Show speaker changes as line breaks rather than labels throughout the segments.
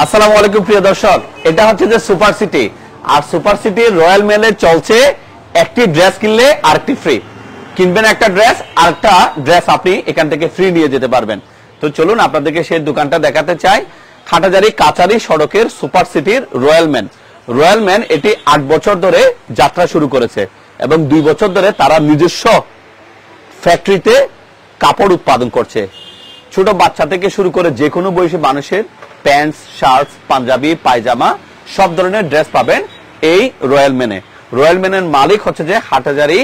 আসসালামু আলাইকুম প্রিয় দর্শক, এটা হচ্ছে যে সুপার সিটি। আর সুপার সিটি রয়্যাল মেলে চলছে একটি ড্রেস কিনলে আরেকটি ফ্রি। কিনবেন একটা ড্রেস, আরেকটা ড্রেস আপনি এখান থেকে ফ্রি নিয়ে যেতে পারবেন। তো চলুন আপনাদেরকে সেই দোকানটা দেখাতে চাই। হাটাজারি কাচারি সড়কের সুপার সিটির রয়্যাল ম্যান। রয়্যাল ম্যান এটি 8 বছর ধরে যাত্রা শুরু করেছে এবং 2 বছর ধরে তারা নিজস্ব ফ্যাক্টরিতে কাপড় উৎপাদন করছে। ছোট বাচ্চা থেকে শুরু করে যে কোনো বয়সী মানুষের প্যান্টস, শার্টস, পাঞ্জাবি, পায়জামা সব ধরনের ড্রেস পাবেন এই রয়্যাল ম্যানে। রয়্যাল ম্যানের মালিক হচ্ছে যে হাটাজারি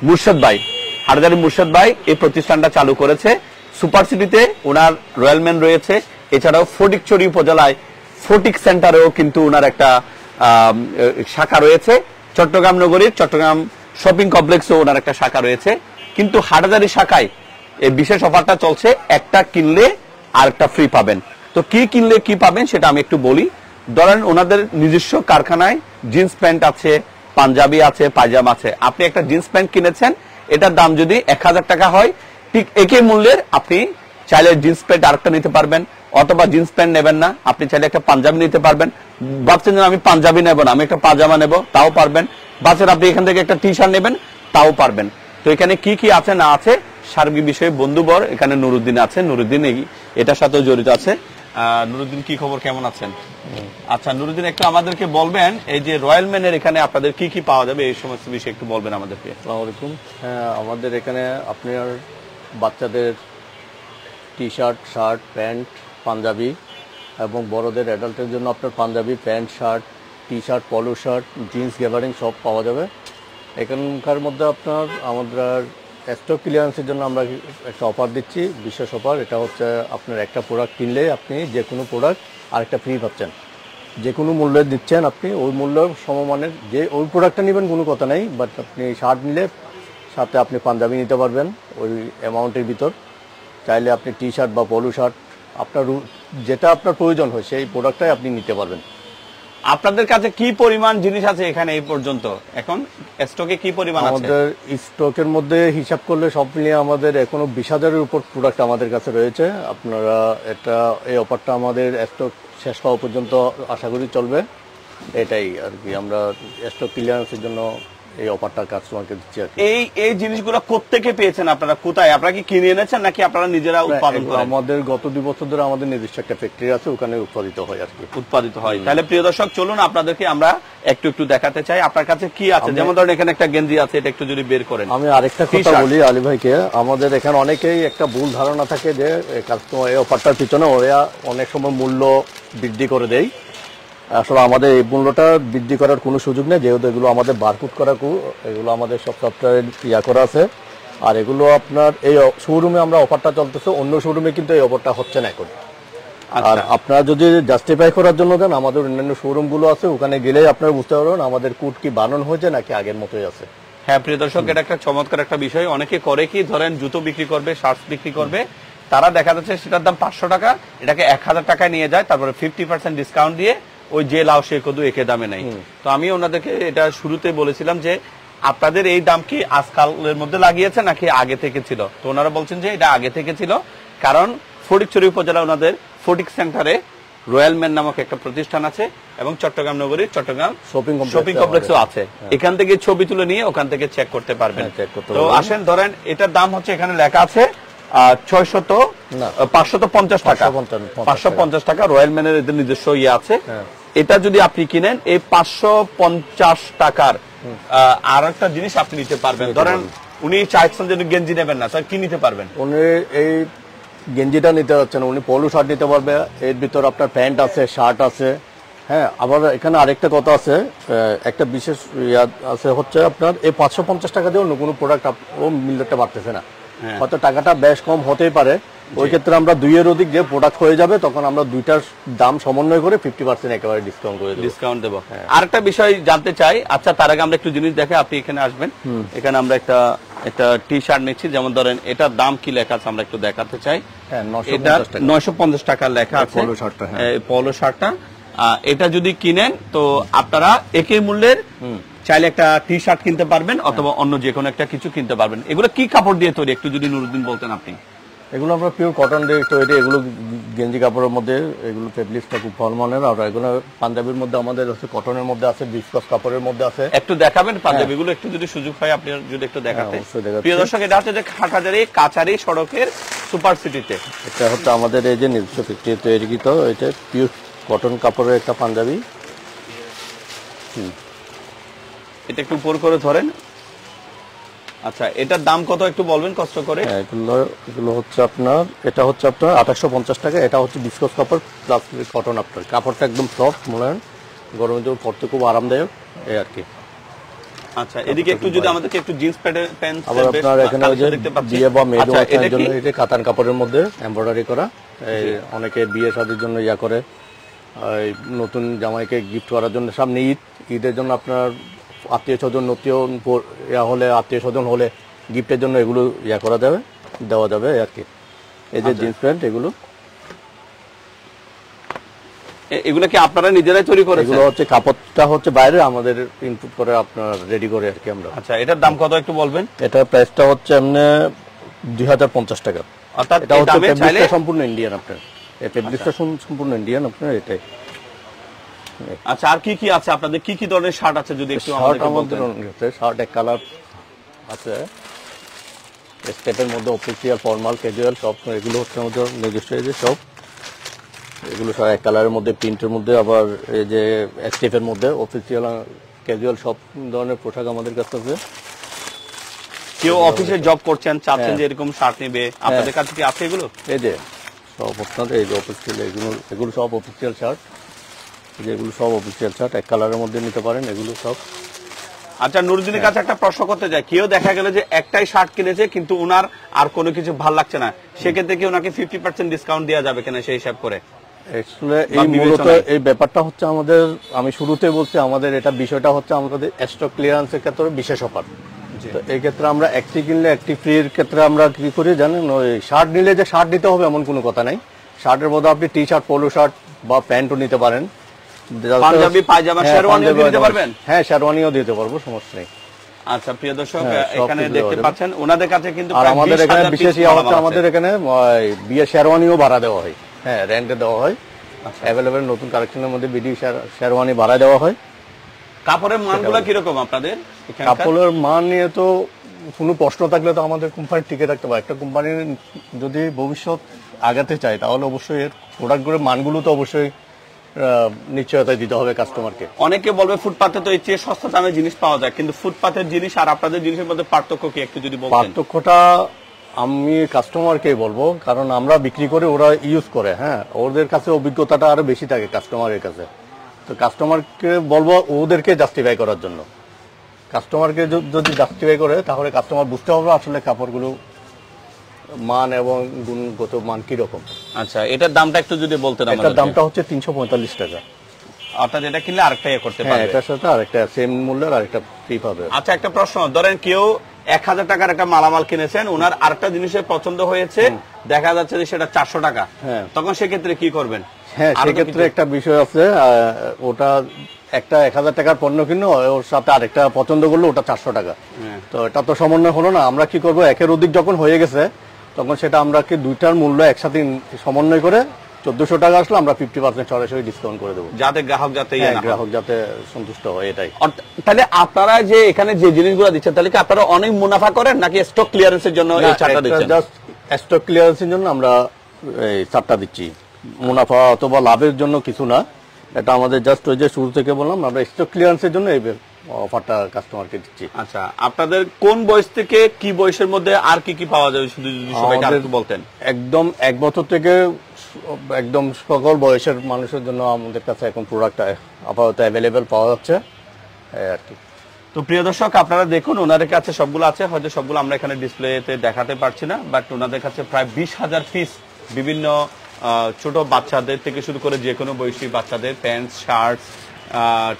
মুর্শেদ ভাই। হাটাজারি মুর্শেদ ভাই এই প্রতিষ্ঠানটা চালু করেছে। সুপার সিটিতে ওনার রয়্যাল ম্যান রয়েছে, এছাড়াও ফটিকছড়ি উপজেলায় ফটিক সেন্টারেও কিন্তু ওনার একটা শাখা রয়েছে। চট্টগ্রাম নগরীর চট্টগ্রাম শপিং কমপ্লেক্সেও ওনার একটা শাখা রয়েছে। কিন্তু হাটাজারি শাখায় এই বিশেষ অফারটা চলছে, একটা কিনলে আরেকটা ফ্রি পাবেন। তো কি কিনলে কি পাবেন সেটা আমি একটু বলি। ধরেন ওনাদের নিজস্ব কারখানায় জিন্স প্যান্ট আছে, পাঞ্জাবি আছে, পায়জামা আছে। আপনি একটা জিন্স প্যান্ট কিনেছেন, এটার দাম যদি 1000 টাকা হয়, ঠিক একই মূল্যের আপনি চাইলে জিন্স প্যান্ট আরেকটা নিতে পারবেন, অথবা জিন্স প্যান্ট নেবেন না, আপনি চাইলে একটা পাঞ্জাবি নিতে পারবেন। ভাবছেন যে আমি পাঞ্জাবি নেব না, আমি একটা পাজামা নেব, তাও পারবেন। ভাবছেন আপনি এখান থেকে একটা টি শার্ট নেবেন, তাও পারবেন। তো এখানে কি কি আছে না আছে সার্বিক বিষয়ে বন্ধুবর এখানে নুরুদ্দিন আছে। নুরুদ্দিন এটার সাথেও জড়িত আছে। নুরুদ্দিন, কি খবর, কেমন আছেন? আচ্ছা নুরুদ্দিন, একটু আমাদেরকে বলবেন এই যে রয়্যাল ম্যানের এখানে আপনাদের কি কি পাওয়া যাবে এই সমস্ত বিষয়ে একটু বলবেন আমাদেরকে।
আসসালামু আলাইকুম। হ্যাঁ, আমাদের এখানে আপনার বাচ্চাদের T shirt, shirt, pant, Punjabi এবং বড়দের অ্যাডাল্টের জন্য আপনার Punjabi, pant, shirt, T shirt, polo shirt, jeans, গ্যাবারিং সব পাওয়া যাবে। এখানকার মধ্যে আপনার আমাদের স্টক ক্লিয়ারেন্সের জন্য আমরা একটা অফার দিচ্ছি, বিশেষ অফার। এটা হচ্ছে আপনার একটা প্রোডাক্ট কিনলে আপনি যে কোনো প্রোডাক্ট আরেকটা ফ্রি পাচ্ছেন। যে কোনো মূল্যে দিচ্ছেন আপনি, ওই মূল্য সমমানের যে ওই প্রোডাক্টটা নেবেন কোনো কথা নেই, বাট আপনি শার্ট নিলে সাথে আপনি পাঞ্জাবি নিতে পারবেন ওই অ্যামাউন্টের ভিতর। চাইলে আপনি টি শার্ট বা পলো শার্ট আপনার যেটা আপনার প্রয়োজন হয় সেই প্রোডাক্টটাই আপনি নিতে পারবেন।
আপনাদের কাছে কি পরিমাণ জিনিস আছে এখানে এই পর্যন্ত? এখন স্টকে কি পরিমাণ আছে?
আমাদের স্টকের মধ্যে হিসাব করলে সব মিলিয়ে আমাদের এখনো 20,000-এর উপর প্রোডাক্ট আমাদের কাছে রয়েছে। আপনারা এই অফারটা আমাদের স্টক শেষ হওয়া পর্যন্ত আশা করি চলবে। এটাই আর কি, আমরা স্টক ক্লিয়ারেন্সের জন্য এই অফারটা কাস্টমারকে দিচ্ছি আর কি।
এই জিনিসগুলো কোত্থেকে পেয়েছেন আপনারা? কোথায় আপনারা কি কিনে এনেছেন নাকি আপনারা নিজেরা উৎপাদন করেন?
আমাদের গত 2 বছর ধরে আমাদের নিজস্ব একটা ফ্যাক্টরি আছে, ওখানে উৎপাদিত হয় আর কি।
উৎপাদিত হয়। তাহলে প্রিয় দর্শক চলুন আপনাদেরকে আমরা একটু দেখাতে চাই আপনার কাছে কি আছে। যেমন ধরেন এখানে একটা গেঞ্জি আছে, এটা একটু যদি বের করেন।
আমি আরেকটা কথা বলি আলী ভাইকে, আমাদের এখানে অনেকেই একটা ভুল ধারণা থাকে যে কাস্টমার এই অফারটার পিছনে ওরা অনেক সময় মূল্য বৃদ্ধি করে দেয়। আসলে আমাদের এই মূল্যটা বৃদ্ধি করার কোনো সুযোগ নেই, যেহেতু এগুলো আমাদের বারকোড করা, এগুলো আমাদের সব সফটওয়্যার করা আছে। আর এগুলো আপনার এই শোরুমে আমরা অফারটা চলতেছে, অন্য শোরুমে কিন্তু এই অফারটা হচ্ছে না এখন। আর আপনারা যদি জাস্টিফাই করার জন্য দেন, আমাদের অন্যান্য শোরুমগুলো আছে, ওখানে গেলেই আপনারা বুঝতে পারবেন আমাদের কোড কি বানানো হয়েছে নাকি আগের মতোই আছে।
হ্যাঁ প্রিয় দর্শক, এটা একটা চমৎকার একটা বিষয়। অনেকে করে কি, ধরেন জুতো বিক্রি করবে, শার্টস বিক্রি করবে, তারা দেখা যাচ্ছে সেটার দাম 500 টাকা, এটাকে 1000 টাকায় নিয়ে যায়, তারপরে 50% ডিসকাউন্ট দিয়ে ওই যে লাউ সে কদু একে দামে নাই। তো আমি ওনাদেরকে এটা শুরুতে বলেছিলাম যে আপনাদের এই দাম কি আজকালের মধ্যে লাগিয়েছে নাকি আগে থেকে ছিল? তো ওনারা বলছেন যে এটা আগে থেকে ছিল, কারণ ফটিকছড়ি উপজেলা ওনাদের ফটিক সেন্টারে রয়্যাল ম্যান নামক একটা প্রতিষ্ঠান আছে এবং চট্টগ্রাম নগরীর চট্টগ্রাম শপিং কমপ্লেক্সও আছে। এখান থেকে ছবি তুলে নিয়ে ওখান থেকে চেক করতে পারবেন। তো আসেন, ধরেন এটার দাম হচ্ছে এখানে লেখা আছে 550 টাকা। রয়্যাল ম্যানের এদের নিজস্ব ইয়ে আছে। এটা যদি আপনি কিনেন এই 550 টাকার আর একটা জিনিস আপনি নিতে পারবেন। ধরেন উনি চাইছেন যে গেঞ্জি নেবেন না, স্যার কি নিতে পারবেন?
উনি এই গেঞ্জিটা নিতে পারছেন, উনি পলো শার্ট নিতে পারবে, এর ভিতর আপনার প্যান্ট আছে, শার্ট আছে। হ্যাঁ, আবার এখানে আরেকটা কথা আছে, একটা বিশেষ আছে হচ্ছে আপনার এই 550 টাকা দিয়ে অন্য কোনো প্রোডাক্ট ও মূল্যটা বাড়তেছে না। হয়তো টাকাটা বেশ কম হতেই পারে, ওই ক্ষেত্রে আমরা 2-এর অধিক যে প্রোডাক্ট হয়ে যাবে তখন আমরা দুইটার দাম সমন্বয় করে 50% একেবারে ডিসকাউন্ট দেবো।
আরেকটা বিষয় জানতে চাই, আচ্ছা তার আগে আমরা একটু জিনিস দেখে আপনি এখানে আসবেন। এখানে আমরা একটা টি শার্ট নিচ্ছি, যেমন ধরেন এটার দাম কি লেখা আছে আমরা একটু দেখাতে চাই। এটা 950 টাকা লেখা আছে পলো শার্টটা। এটা যদি কিনেন তো আপনারা একই মূল্যের চাইলে একটা টি শার্ট কিনতে পারবেন অথবা অন্য যে কোনো একটা কিছু কিনতে পারবেন। এগুলো কি কাপড় দিয়ে তৈরি একটু যদি নুরুদ্দিন বলতেন আপনি।
এগুলো আমরা পিওর কটন দিয়ে তৈরি, এগুলো গেঞ্জি কাপড়ের মধ্যে, এগুলো ফেব্রিক্সটা খুব ভালো মানের। আর এগুলো পাঞ্জাবির মধ্যে আমাদের হচ্ছে কটনের মধ্যে আছে, বিস্কস কাপড়ের মধ্যে আছে।
একটু দেখাবেন পাঞ্জাবিগুলো, একটু যদি সুযোগ হয় আপনি যদি একটু দেখাতে।
অবশ্যই দেখাচ্ছি।
প্রিয় দর্শক, এটা হচ্ছে যে হাটহাজারী কাচারি সড়কের সুপার সিটিতে।
এটা হচ্ছে আমাদের এই যে নিজস্ব ফ্যাক্টরি তৈরিকৃত, এটা পিওর কটন কাপড়ের একটা পাঞ্জাবি।
এটা একটু উপর করে ধরেন। আচ্ছা, এটার দাম কত একটু বলবেন কষ্ট করে?
এগুলো হচ্ছে আপনার, এটা হচ্ছে আপনার 2850 টাকা। এটা হচ্ছে বিস্কস কাপড় প্লাস কটন। আপনার কাপড়টা একদম সফট, মোলায়েম, গরমের জন্য পরতে খুব আরামদায়ক, এই আর কি।
আচ্ছা, এদিকে একটু যদি আমাদেরকে একটু জিন্স প্যান্ট
আবার আপনার এখানে ওই যে বিয়ে বা মেয়েদের জন্য এটা কাতান কাপড়ের মধ্যে এমব্রয়ডারি করা। এই অনেকে বিয়ে শাদীর জন্য ইয়া করে, নতুন জামাইকে গিফট করার জন্য। সামনে ঈদের জন্য আপনার আত্মীয় স্বজন হলে, আত্মীয় স্বজন হলে গিফটের জন্য এগুলো ইয়া করা যাবে, দেওয়া যাবে আর কি। এই যে জিন্স প্যান্ট,
এগুলো কি আপনারা নিজেরাই তৈরি করেছেন?
এগুলো হচ্ছে কাপড়টা হচ্ছে বাইরে, আমাদের ইনপুট করে আপনার রেডি করে আর কি আমরা।
আচ্ছা, এটার দাম কত একটু বলবেন?
এটার প্রাইসটা হচ্ছে এমনি 2050 টাকা।
অর্থাৎ
এটা হচ্ছে ফেব্রিকটা সম্পূর্ণ ইন্ডিয়ান। আপনার এই ফেব্রিকটা সম্পূর্ণ ইন্ডিয়ান আপনার এটাই।
আচ্ছা, আর কি কি আছে আপনাদের? কি কি ধরনের শার্ট আছে যদি একটু আমাদেরকে বলতেন?
শার্ট এক কালার আছে, স্টেপের মধ্যে অফিসিয়াল, ফর্মাল, ক্যাজুয়াল সব। এগুলো হচ্ছে আমাদের নিজস্ব এই যে সব, এগুলো সব এক কালারের মধ্যে, প্রিন্টের মধ্যে, আবার এই যে স্টেপের মধ্যে অফিসিয়াল, ক্যাজুয়াল সব ধরনের পোশাক আমাদের কাছে আছে।
কেউ অফিসে জব করছেন, চাচ্ছেন যে এরকম শার্ট নেবে, আপনাদের কাছে কি আছে এগুলো?
এই যে সব আপনাদের এই যে অফিসিয়াল, এগুলো সব অফিসিয়াল শার্ট, যেগুলো সব অফিসিয়াল শার্ট এক কালারের মধ্যে নিতে পারেন, এগুলো সব।
আচ্ছা, নুরুদ্দিনের কাছে একটা প্রশ্ন করতে যায়, কেউ দেখা গেল যে একটাই শার্ট কিনেছে কিন্তু উনার আর কোনো কিছু ভাল লাগছে না, সেক্ষেত্রে কি ওনাকে 50% ডিসকাউন্ট দেওয়া যাবে কিনা সেই হিসাব করে?
এই মূলত এই ব্যাপারটা হচ্ছে আমাদের, আমি শুরুতে বলছি, আমাদের এটা বিষয়টা হচ্ছে আমাদের স্টক ক্লিয়ারেন্সের ক্ষেত্রে বিশেষ অফার। তো এই ক্ষেত্রে আমরা একটি কিনলে একটি ফ্রির ক্ষেত্রে আমরা কি করি জানেন, ওই শার্ট নিলে যে শার্ট দিতে হবে এমন কোনো কথা নাই। শার্টের বদলে আপনি টি শার্ট, পোলো শার্ট বা প্যান্টও নিতে পারেন।
পাঞ্জাবি, পায়জামা, শেরওয়ানিও দিতে পারবেন?
হ্যাঁ, শেরওয়ানিও দিতে পারবো, সমস্যা নেই।
আচ্ছা, প্রিয় দর্শক, এখানে দেখতে পাচ্ছেন ওনাদের কাছে কিন্তু
আর আমাদের এখানে বিশেষ ইয়া হচ্ছে, আমাদের এখানে বিয়ে শেরওয়ানিও ভাড়া দেওয়া হয়। হ্যাঁ, রেন্টে দেওয়া হয়। অ্যাভেলেবেল নতুন কালেকশনের মধ্যে বিডি শেরওয়ানি ভাড়া দেওয়া হয়।
কাপড়ের মানগুলো কিরকম আপনাদের?
কাপড়ের মান নিয়ে তো কোনো প্রশ্ন থাকলে তো আমাদের কোম্পানি টিকে থাকতে পারে। একটা কোম্পানি যদি ভবিষ্যৎ আগাতে চায় তাহলে অবশ্যই এর প্রোডাক্টগুলোর মানগুলো তো অবশ্যই নিশ্চয়তা দিতে হবে কাস্টমারকে।
অনেকে বলবে ফুটপাতে তো এর চেয়ে সস্তা দামে জিনিস পাওয়া যায়, কিন্তু ফুটপাতের জিনিস আর আপনাদের জিনিসের মধ্যে পার্থক্য কি একটু যদি বলতেন?
পার্থক্যটা আমি কাস্টমারকে বলবো, কারণ আমরা বিক্রি করে, ওরা ইউজ করে। হ্যাঁ, ওদের কাছে অভিজ্ঞতাটা আরো বেশি থাকে কাস্টমারের কাছে। তো কাস্টমারকে বলবো ওদেরকে জাস্টিফাই করার জন্য। কাস্টমারকে যদি জাস্টিফাই করে তাহলে কাস্টমার বুঝতে পারবে আসলে কাপড়গুলো মান এবং গুণগত মান কিরকম।
আচ্ছা, এটার দামটা একটু যদি বলতেন?
এটার দামটা হচ্ছে 345 টাকা।
অর্থাৎ এটা কিনলে আরেকটা করতে পারবে?
হ্যাঁ, এটার সাথে আরেকটা সেম মূল্যের আরেকটা ফ্রি পাবে।
আচ্ছা, একটা প্রশ্ন, ধরেন কেউ 1000 টাকার একটা মালামাল কিনেছেন, ওনার আরেকটা জিনিসের পছন্দ হয়েছে, দেখা যাচ্ছে যে সেটা 400 টাকা, তখন সেক্ষেত্রে কি করবেন?
হ্যাঁ, সেক্ষেত্রে একটা বিষয় আছে, ওটা একটা 1000 টাকার পণ্য কিনো, ওর সাথে আরেকটা পছন্দ করলো, ওটা 400 টাকা। তো এটা তো সমন্বয় হলো না। আমরা কি করবো, একের অধিক যখন হয়ে গেছে তখন সেটা আমরা কি দুইটার মূল্য একসাথে সমন্বয় করে 1400 টাকা আসলে আমরা 50% সরাসরি ডিসকাউন্ট করে দেবো, যাতে গ্রাহক যাতে সন্তুষ্ট হয়। এটাই।
তাহলে আপনারা যে এখানে যে জিনিসগুলো দিচ্ছেন, তাহলে কি আপনারা অনেক মুনাফা করেন নাকি স্টক ক্লিয়ারেন্সের জন্য এই ছাড়টা দিচ্ছেন?
জাস্ট স্টক ক্লিয়ারেন্সের জন্য আমরা এই ছাড়টা দিচ্ছি, মুনাফা অথবা লাভের জন্য কিছু না। এটা আমাদের জাস্ট ওই যে শুরু থেকে বললাম, আমরা স্টক ক্লিয়ারেন্সের জন্য এই অফারটা কাস্টমারকে দিচ্ছি।
আচ্ছা, আপনাদের কোন বয়স থেকে কি বয়সের মধ্যে আর কি কি পাওয়া যাবে শুধু যদি সবাইকে একটু বলতেন?
একদম 1 বছর থেকে একদম সকল বয়সের মানুষের জন্য আমাদের কাছে এখন প্রোডাক্ট আপাতত অ্যাভেলেবেল পাওয়া যাচ্ছে আর কি।
তো প্রিয় দর্শক, আপনারা দেখুন ওনাদের কাছে সবগুলো আছে, হয়তো সবগুলো আমরা এখানে ডিসপ্লেতে দেখাতে পারছি না, বাট ওনাদের কাছে প্রায় 20,000 পিস বিভিন্ন ছোট বাচ্চাদের থেকে শুরু করে যে কোনো বয়সী বাচ্চাদের pant, shirts,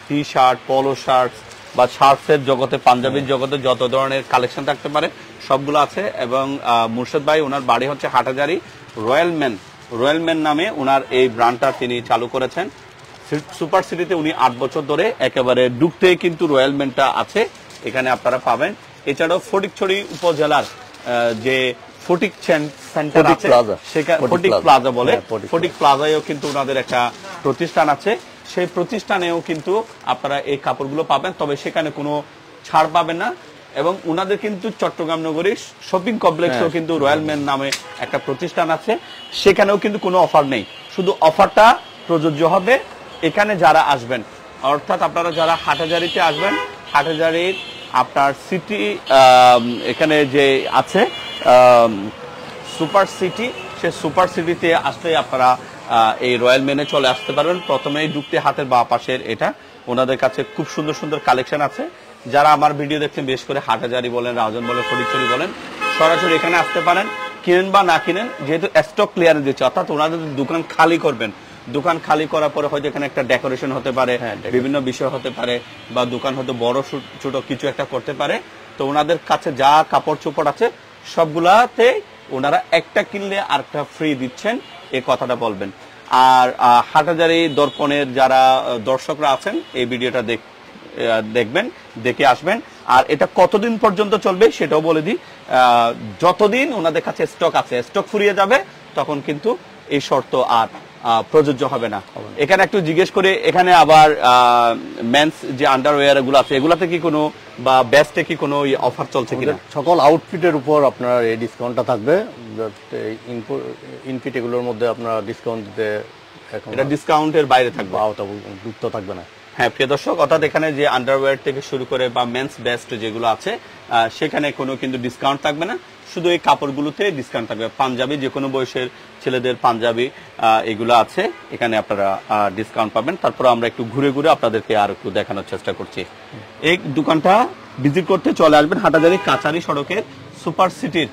T shirt, polo shirts বা শার্টসের জগতে, পাঞ্জাবির জগতে যত ধরনের কালেকশন থাকতে পারে সবগুলো আছে। এবং মুর্শেদ ভাই, ওনার বাড়ি হচ্ছে হাটহাজারী, রয়্যাল ম্যান নামে ওনার এই ব্র্যান্ডটা তিনি চালু করেছেন। সুপার সিটিতে উনি 8 বছর ধরে, একেবারে ডুবতেই কিন্তু রয়্যাল ম্যানটা আছে, এখানে আপনারা পাবেন। এছাড়াও ফটিকছড়ি উপজেলার যে ফটিক সেন্টার
ফটিক
আছে,
প্লাজা।
সেখানে
ফটিক
ফটিক
প্লাজা।
প্লাজা বলে,
হ্যাঁ, ফটিক
ফটিক প্লাজায়ও কিন্তু ওনাদের একটা প্রতিষ্ঠান আছে। সেই প্রতিষ্ঠানেও কিন্তু আপনারা এই কাপড়গুলো পাবেন, তবে সেখানে কোনো ছাড় পাবেন না। এবং ওনাদের কিন্তু চট্টগ্রাম নগরী শপিং কমপ্লেক্সেও কিন্তু রয়্যাল মেন নামে একটা প্রতিষ্ঠান আছে, সেখানেও কিন্তু কোনো অফার নেই। শুধু অফারটা প্রযোজ্য হবে এখানে যারা আসবেন, অর্থাৎ আপনারা যারা হাটহাজারীতে আসবেন, হাটহাজারীর আপনার সিটি এখানে যে আছে সুপার সিটি, সে সুপার সিটিতে আসলে আপনারা এই রয়্যাল মেনে চলে আসতে পারবেন। প্রথমেই ঢুকতে হাতের বাঁ পাশের এটা, ওনাদের কাছে খুব সুন্দর সুন্দর কালেকশন আছে। যারা আমার ভিডিও দেখছেন, বিশেষ করে হাটহাজারী বলেন, রাজন বলেন, ফটিকছড়ি বলেন, সরাসরি এখানে আসতে পারেন। কিনেন বা না কিনেন, যেহেতু স্টক ক্লিয়ারেন্স দিচ্ছে, অর্থাৎ ওনাদের দোকান খালি করবেন, দোকান খালি করার পরে হয়তো এখানে একটা ডেকোরেশন হতে পারে, বিভিন্ন বিষয় হতে পারে, বা দোকান হয়তো বড় ছোট কিছু একটা করতে পারে। তো ওনাদের কাছে যা কাপড় চোপড় আছে সবগুলাতে ওনারা একটা কিনলে আরেকটা ফ্রি দিচ্ছেন, এই কথাটা বলবেন। আর হাটহাজারী দর্পণের যারা দর্শকরা আছেন, এই ভিডিওটা দেখবেন, দেখে আসবেন। আর এটা কতদিন পর্যন্ত চলবে সেটাও বলে দিই। যতদিন ওনাদের কাছে স্টক আছে, স্টক ফুরিয়ে যাবে তখন কিন্তু এই শর্ত আর প্রযোজ্য হবে না। এখানে একটু জিজ্ঞেস করে, এখানে আবার মেন্স যে আন্ডারওয়্যার গুলো আছে, এগুলাতে কি কোনো বা বেস্টে কি কোনো অফার চলছে কিনা?
সকল আউটফিটের উপর আপনার এই ডিসকাউন্টটা থাকবে। ইনফিট এগুলোর মধ্যে আপনার ডিসকাউন্ট দিতে এখন
এটা ডিসকাউন্টের বাইরে থাকবে,
যুক্ত থাকবে না।
হ্যাঁ প্রিয় দর্শক, অর্থাৎ এখানে যে আন্ডারওয়্যার থেকে শুরু করে বা মেন্স বেস্ট যেগুলো আছে, সেখানে কোনো কিন্তু ডিসকাউন্ট থাকবে না, শুধু এই কাপড়গুলোতে ডিসকাউন্ট থাকবে। পাঞ্জাবি, যে কোনো বয়সের ছেলেদের পাঞ্জাবি এগুলো আছে, এখানে আপনারা ডিসকাউন্ট পাবেন। তারপর আমরা একটু ঘুরে ঘুরে আপনাদেরকে আর একটু দেখানোর চেষ্টা করছি। এই দোকানটা ভিজিট করতে চলে আসবেন হাটহাজারী কাচারি সড়কের সুপার সিটির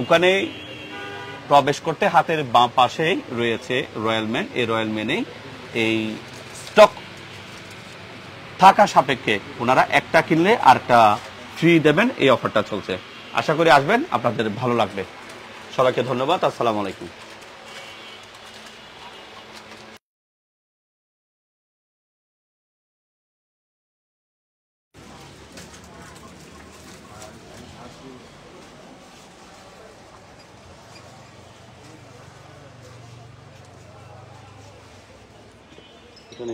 ওখানে প্রবেশ করতে হাতের বাঁ পাশেই রয়েছে রয়্যাল মেন। এই রয়্যাল মেনে এই স্টক থাকা সাপেক্ষে ওনারা একটা কিনলে আরেকটা ফ্রি দেবেন, এই অফারটা চলছে। আশা করি আসবেন, আপনাদের ভালো লাগবে। সবাইকে ধন্যবাদ। আসসালামু আলাইকুম। এখানে